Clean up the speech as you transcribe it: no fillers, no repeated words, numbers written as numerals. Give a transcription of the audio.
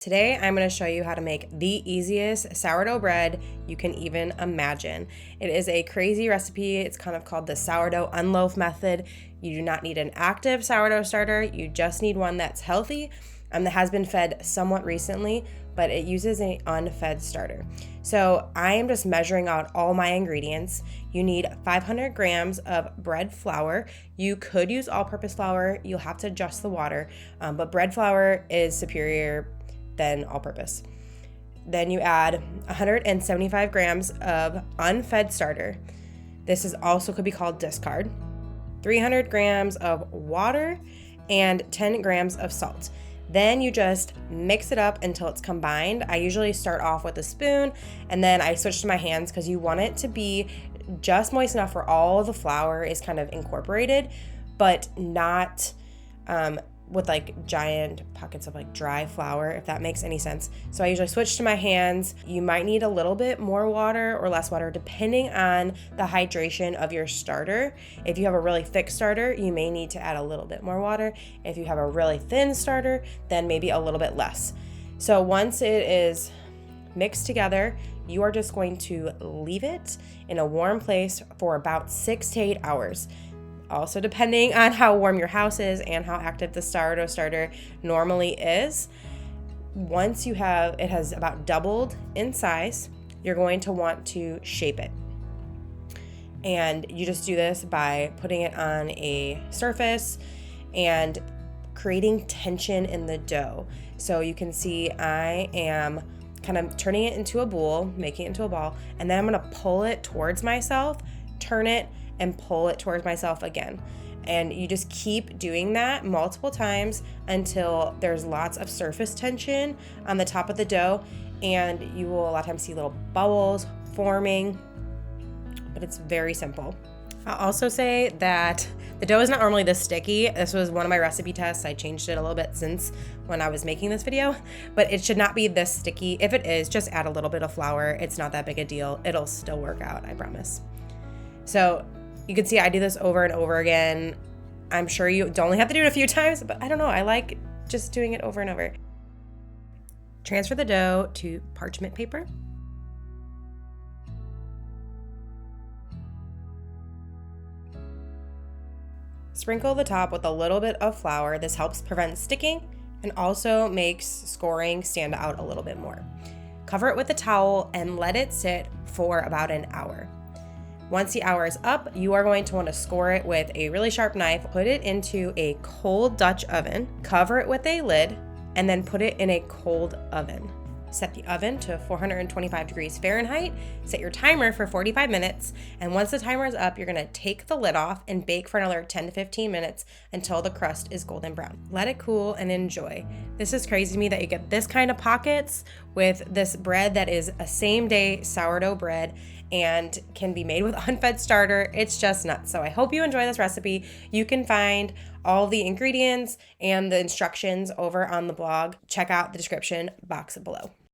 Today, I'm going to show you how to make the easiest sourdough bread you can even imagine. It is a crazy recipe. It's kind of called the Sourdough Unloaf method. You do not need an active sourdough starter. You just need one that's healthy that has been fed somewhat recently, but it uses an unfed starter. So I am just measuring out all my ingredients. You need 500 grams of bread flour. You could use all-purpose flour. You'll have to adjust the water, but bread flour is superior than all-purpose. Then you add 175 grams of unfed starter. This is also could be called discard. 300 grams of water and 10 grams of salt. Then you just mix it up until it's combined. I usually start off with a spoon and then I switch to my hands because you want it to be just moist enough where all the flour is kind of incorporated, but not with like giant pockets of like dry flour, if that makes any sense. So I usually switch to my hands. You might need a little bit more water or less water depending on the hydration of your starter. If you have a really thick starter, you may need to add a little bit more water. If you have a really thin starter, then maybe a little bit less. So once it is mixed together, you are just going to leave it in a warm place for about 6 to 8 hours. Also, depending on how warm your house is and how active the sourdough starter normally is, once it has about doubled in size, you're going to want to shape it. And you just do this by putting it on a surface and creating tension in the dough. So you can see I am kind of turning it into a bowl, making it into a ball, and then I'm going to pull it towards myself, turn it, and pull it towards myself again. And you just keep doing that multiple times until there's lots of surface tension on the top of the dough, and you will a lot of times see little bubbles forming, but it's very simple. I'll also say that the dough is not normally this sticky. This was one of my recipe tests. I changed it a little bit since when I was making this video, but it should not be this sticky. If it is, just add a little bit of flour. It's not that big a deal. It'll still work out, I promise. So you can see I do this over and over again. I'm sure you only have to do it a few times, but I don't know. I like just doing it over and over. Transfer the dough to parchment paper. Sprinkle the top with a little bit of flour. This helps prevent sticking and also makes scoring stand out a little bit more. Cover it with a towel and let it sit for about an hour. Once the hour is up, you are going to want to score it with a really sharp knife, put it into a cold Dutch oven, cover it with a lid, and then put it in a cold oven. Set the oven to 425 degrees Fahrenheit, set your timer for 45 minutes, and once the timer is up, you're gonna take the lid off and bake for another 10 to 15 minutes until the crust is golden brown. Let it cool and enjoy. This is crazy to me that you get this kind of pockets with this bread that is a same-day sourdough bread and can be made with unfed starter. It's just nuts. So I hope you enjoy this recipe. You can find all the ingredients and the instructions over on the blog. Check out the description box below.